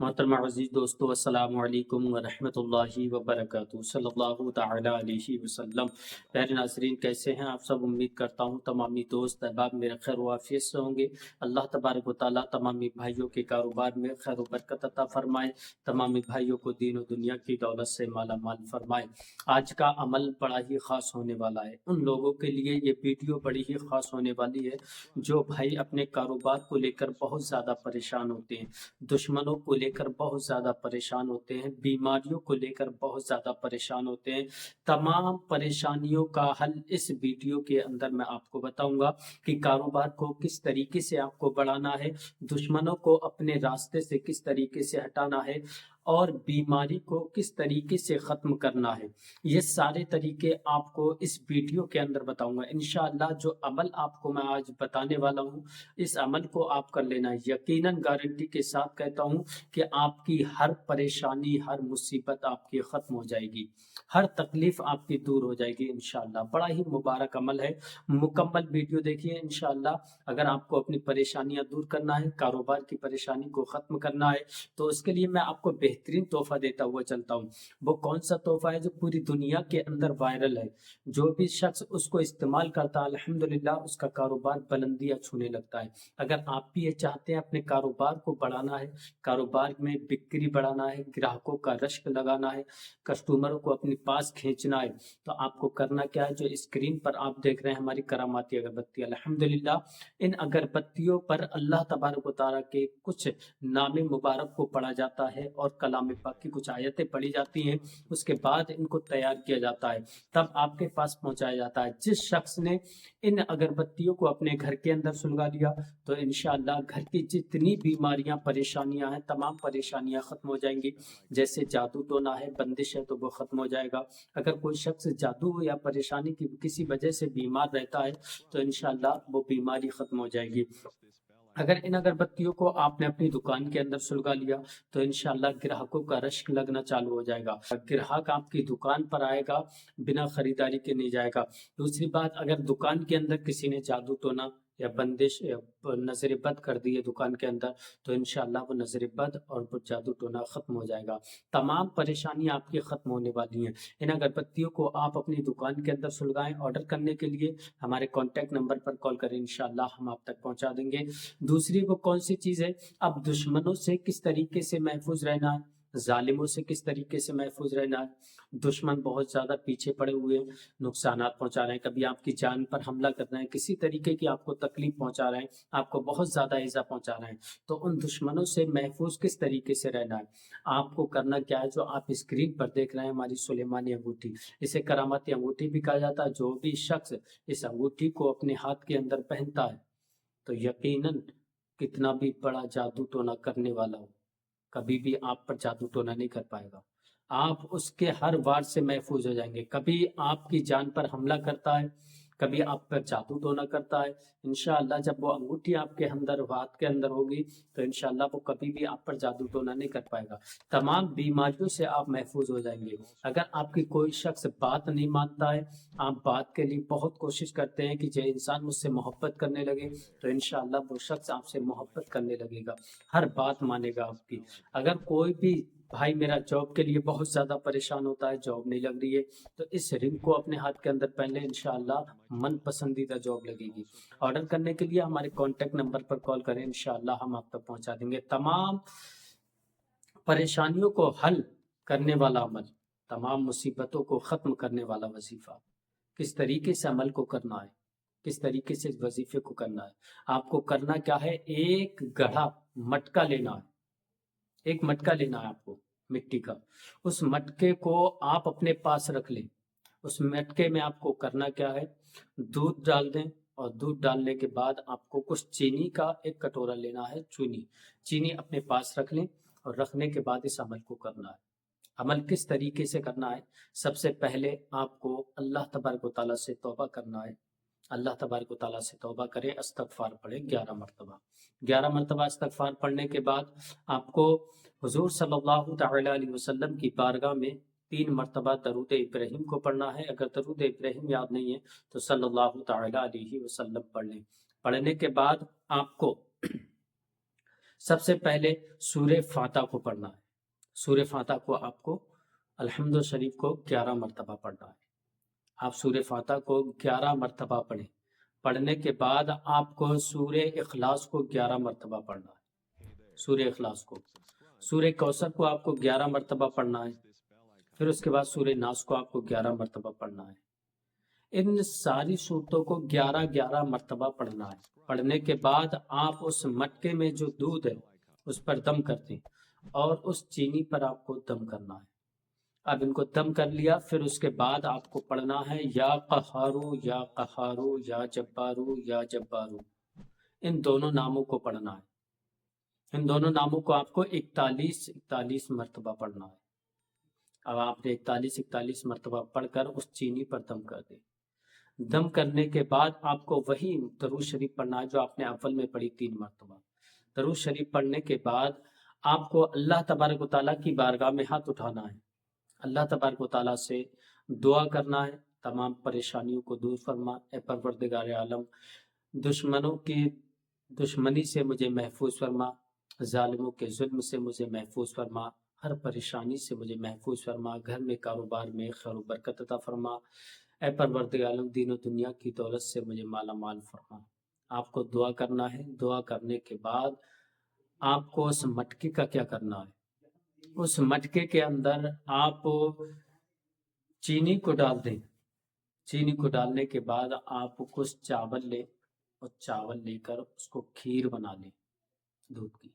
محترم عزیز دوستو، السلام علیکم ورحمۃ اللہ وبرکاتہ، صلی اللہ تعالی علیہ وسلم۔ پیارے ناظرین، کیسے ہیں آپ سب؟ امید کرتا ہوں تمامی دوست احباب میرے خیر و عافیت سے ہوں گے۔ اللہ تبارک و تعالیٰ تمامی بھائیوں کے کاروبار میں خیر و برکت عطا فرمائے، تمامی بھائیوں کو دین و دنیا کی دولت سے مالا مال فرمائے۔ آج کا عمل بڑا ہی خاص ہونے والا ہے، ان لوگوں کے لیے یہ ویڈیو بڑی ہی خاص ہونے والی ہے جو بھائی اپنے کاروبار کو لے کر بہت زیادہ پریشان ہوتے ہیں، دشمنوں کو لے کر بہت زیادہ پریشان ہوتے ہیں، بیماریوں کو لے کر بہت زیادہ پریشان ہوتے ہیں۔ تمام پریشانیوں کا حل اس ویڈیو کے اندر میں آپ کو بتاؤں گا کہ کاروبار کو کس طریقے سے آپ کو بڑھانا ہے، دشمنوں کو اپنے راستے سے کس طریقے سے ہٹانا ہے، اور بیماری کو کس طریقے سے ختم کرنا ہے۔ یہ سارے طریقے آپ کو اس ویڈیو کے اندر بتاؤں گا۔ انشاءاللہ جو عمل آپ کو میں آج بتانے والا ہوں، اس عمل کو آپ کر لینا ہے۔ یقیناً گارنٹی کے ساتھ کہتا ہوں کہ آپ کی ہر پریشانی، ہر مصیبت آپ کی ختم ہو جائے گی، ہر تکلیف آپ کی دور ہو جائے گی انشاءاللہ۔ بڑا ہی مبارک عمل ہے، مکمل ویڈیو دیکھیے انشاءاللہ۔ اگر آپ کو اپنی پریشانیاں دور کرنا ہے، کاروبار کی پریشانی کو ختم کرنا ہے، تو اس کے لیے میں آپ کو بہترین تحفہ دیتا ہوا چلتا ہوں۔ وہ کون سا تحفہ ہے جو پوری دنیا کے اندر وائرل ہے؟ جو بھی شخص اس کو استعمال کرتا ہے الحمدللہ اس کا کاروبار بلندیاں چھونے لگتا ہے۔ اگر آپ بھی یہ چاہتے ہیں اپنے کاروبار کو بڑھانا ہے، کاروبار میں بکری بڑھانا ہے، گراہکوں کا رشک لگانا ہے، کسٹمروں کو اپنے پاس کھینچنا ہے، تو آپ کو کرنا کیا ہے؟ جو اسکرین پر آپ دیکھ رہے ہیں ہماری کراماتی اگربتی، الحمدللہ ان اگربتیوں پر اللہ تبارک و تعالیٰ کے کچھ نام مبارک کو پڑھا جاتا ہے اور کلام پاک کی کچھ آیتیں پڑھی جاتی ہیں، اس کے بعد ان کو تیار کیا جاتا ہے، تب آپ کے پاس پہنچایا جاتا ہے۔ جس شخص نے ان اگربتیوں کو اپنے گھر کے اندر سلگا لیا تو انشاءاللہ گھر کی جتنی بیماریاں پریشانیاں ہیں تمام پریشانیاں ختم ہو جائیں گی۔ جیسے جادو ٹونا ہے، بندش ہے، تو وہ ختم ہو جائے گا۔ اگر کوئی شخص جادو یا پریشانی کی کسی وجہ سے بیمار رہتا ہے تو انشاءاللہ وہ بیماری ختم ہو جائے گی۔ اگر ان اگربتیوں کو آپ نے اپنی دکان کے اندر سلگا لیا تو انشاءاللہ گراہکوں کا رشک لگنا چالو ہو جائے گا، گراہک آپ کی دکان پر آئے گا، بنا خریداری کے نہیں جائے گا۔ دوسری بات، اگر دکان کے اندر کسی نے جادو ٹونا یا بندش یا نظر بد کر دی ہے دکان کے اندر تو انشاءاللہ وہ نظر بد اور وہ جادو ٹونا ختم ہو جائے گا، تمام پریشانیاں آپ کی ختم ہونے والی ہیں۔ ان اگربتیوں کو آپ اپنی دکان کے اندر سلگائیں۔ آرڈر کرنے کے لیے ہمارے کانٹیکٹ نمبر پر کال کریں، انشاءاللہ ہم آپ تک پہنچا دیں گے۔ دوسری وہ کون سی چیز ہے؟ اب دشمنوں سے کس طریقے سے محفوظ رہنا ہے، ظالموں سے کس طریقے سے محفوظ رہنا ہے۔ دشمن بہت زیادہ پیچھے پڑے ہوئے ہیں، نقصانات پہنچا رہے ہیں، کبھی آپ کی جان پر حملہ کر رہے ہیں، کسی طریقے کی آپ کو تکلیف پہنچا رہے ہیں، آپ کو بہت زیادہ ایذا پہنچا رہے ہیں، تو ان دشمنوں سے محفوظ کس طریقے سے رہنا ہے؟ آپ کو کرنا کیا ہے؟ جو آپ اسکرین پر دیکھ رہے ہیں ہماری سلیمانی انگوٹھی، اسے کرامتی انگوٹھی بھی کہا جاتا ہے۔ جو بھی شخص اس انگوٹھی کو اپنے ہاتھ کے اندر پہنتا ہے تو یقیناً کتنا بھی بڑا جادو ٹونا کرنے والا ہو کبھی بھی آپ پر جادو ٹونا نہیں کر پائے گا، آپ اس کے ہر وار سے محفوظ ہو جائیں گے۔ کبھی آپ کی جان پر حملہ کرتا ہے، کبھی آپ پر جادو ٹونا کرتا ہے، انشاءاللہ جب وہ انگوٹھی آپ کے اندر ہاتھ کے اندر ہوگی تو انشاءاللہ وہ کبھی بھی آپ پر جادو ٹونا نہیں کر پائے گا، تمام بیماریوں سے آپ محفوظ ہو جائیں گے۔ اگر آپ کی کوئی شخص بات نہیں مانتا ہے، آپ بات کے لیے بہت کوشش کرتے ہیں کہ جو انسان مجھ سے محبت کرنے لگے، تو انشاءاللہ وہ شخص آپ سے محبت کرنے لگے گا، ہر بات مانے گا آپ کی۔ اگر کوئی بھی بھائی میرا جاب کے لیے بہت زیادہ پریشان ہوتا ہے، جاب نہیں لگ رہی ہے، تو اس رنگ کو اپنے ہاتھ کے اندر پہن لیں، انشاءاللہ من پسندیدہ جاب لگے گی۔ آرڈر کرنے کے لیے ہمارے کانٹیکٹ نمبر پر کال کریں، انشاءاللہ ہم آپ تک پہنچا دیں گے۔ تمام پریشانیوں کو حل کرنے والا عمل، تمام مصیبتوں کو ختم کرنے والا وظیفہ، کس طریقے سے عمل کو کرنا ہے، کس طریقے سے اس وظیفے کو کرنا ہے۔ آپ کو کرنا کیا ہے؟ ایک گڑھا مٹکا لینا ہے، ایک مٹکا لینا ہے آپ کو مٹی کا، اس مٹکے کو آپ اپنے پاس رکھ لیں۔ اس مٹکے میں آپ کو کرنا کیا ہے؟ دودھ ڈال دیں، اور دودھ ڈالنے کے بعد آپ کو کچھ چینی کا ایک کٹورا لینا ہے، چینی اپنے پاس رکھ لیں، اور رکھنے کے بعد اس عمل کو کرنا ہے۔ عمل کس طریقے سے کرنا ہے؟ سب سے پہلے آپ کو اللہ تبارک و تعالیٰ سے توبہ کرنا ہے، اللہ تبارک و تعالیٰ سے توبہ کریں، استغفار پڑھیں 11 مرتبہ۔ 11 مرتبہ استغفار پڑھنے کے بعد آپ کو حضور صلی اللہ تعالی علیہ وسلم کی بارگاہ میں 3 مرتبہ درود ابراہیم کو پڑھنا ہے۔ اگر درود ابراہیم یاد نہیں ہے تو صلی اللہ تعالی علیہ وسلم پڑھ لیں۔ پڑھنے کے بعد آپ کو سب سے پہلے سورہ فاتح کو پڑھنا ہے۔ سورہ فاتح کو آپ کو الحمد شریف کو 11 مرتبہ پڑھنا ہے۔ آپ سورہ فاتح کو 11 مرتبہ پڑھیں۔ پڑھنے کے بعد آپ کو سورہ اخلاص کو 11 مرتبہ پڑھنا ہے۔ سورہ اخلاص کو، سورہ کوثر کو آپ کو 11 مرتبہ پڑھنا ہے۔ پھر اس کے بعد سورہ ناس کو آپ کو 11 مرتبہ پڑھنا ہے۔ ان ساری صورتوں کو 11 مرتبہ پڑھنا ہے۔ پڑھنے کے بعد آپ اس مٹکے میں جو دودھ ہے اس پر دم کر دیں اور اس چینی پر آپ کو دم کرنا ہے۔ اب ان کو دم کر لیا، پھر اس کے بعد آپ کو پڑھنا ہے یا قہارو یا قہارو یا جبارو یا جبارو۔ ان دونوں ناموں کو پڑھنا ہے۔ ان دونوں ناموں کو آپ کو 41 مرتبہ پڑھنا ہے۔ اب آپ نے 41 مرتبہ پڑھ کر اس چینی پر دم کر دیں۔ دم کرنے کے بعد آپ کو وہی درود شریف پڑھنا ہے جو آپ نے اول میں پڑھی 3 مرتبہ۔ درود شریف پڑھنے کے بعد آپ کو اللہ تبارک و تعالیٰ کی بارگاہ میں ہاتھ اٹھانا ہے۔ اللہ تبارک و تعالیٰ سے دعا کرنا ہے، تمام پریشانیوں کو دور فرما، اے پروردگار عالم، دشمنوں کی دشمنی سے مجھے محفوظ فرما، ظالموں کے ظلم سے مجھے محفوظ فرما، ہر پریشانی سے مجھے محفوظ فرما، گھر میں کاروبار میں خیر و برکت عطا فرما، اے پروردگار عالم دین و دنیا کی دولت سے مجھے مالا مال فرما۔ آپ کو دعا کرنا ہے۔ دعا کرنے کے بعد آپ کو اس مٹکے کا کیا کرنا ہے؟ اس مٹکے کے اندر آپ چینی کو ڈال دیں۔ چینی کو ڈالنے کے بعد آپ کچھ چاول لیں اور چاول لے کر اس کو کھیر بنا لیں، دودھ کی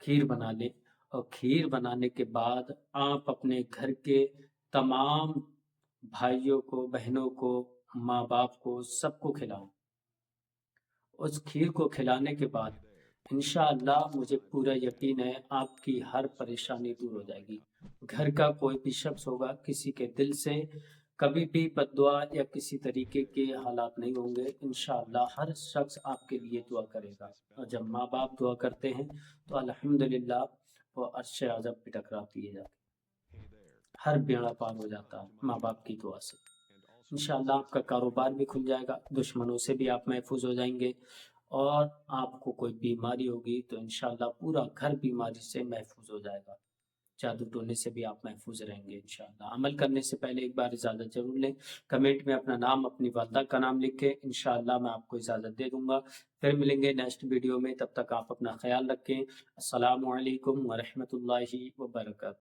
کھیر بنا لیں، اور کھیر بنانے کے بعد آپ اپنے گھر کے تمام بھائیوں کو، بہنوں کو، ماں باپ کو، سب کو کھلاؤ۔ اس کھیر کو کھلانے کے بعد انشاءاللہ مجھے پورا یقین ہے آپ کی ہر پریشانی دور ہو جائے گی۔ گھر کا کوئی بھی شخص ہوگا، کسی کے دل سے کبھی بھی بد دعا یا کسی طریقے کے حالات نہیں ہوں گے۔ انشاءاللہ ہر شخص آپ کے لیے دعا کرے گا، اور جب ماں باپ دعا کرتے ہیں تو الحمدللہ وہ عرش اعظم پہ ٹکراتی ہے، ہر بیڑا پار ہو جاتا ہے ماں باپ کی دعا سے۔ انشاءاللہ آپ کا کاروبار بھی کھل جائے گا، دشمنوں سے بھی آپ محفوظ ہو جائیں گے، اور آپ کو کوئی بیماری ہوگی تو انشاءاللہ پورا گھر بیماری سے محفوظ ہو جائے گا، جادو ٹونے سے بھی آپ محفوظ رہیں گے انشاءاللہ۔ عمل کرنے سے پہلے ایک بار اجازت ضرور لیں، کمنٹ میں اپنا نام، اپنی والدہ کا نام لکھیں، انشاءاللہ میں آپ کو اجازت دے دوں گا۔ پھر ملیں گے نیکسٹ ویڈیو میں، تب تک آپ اپنا خیال رکھیں۔ السلام علیکم ورحمۃ اللہ وبرکاتہ۔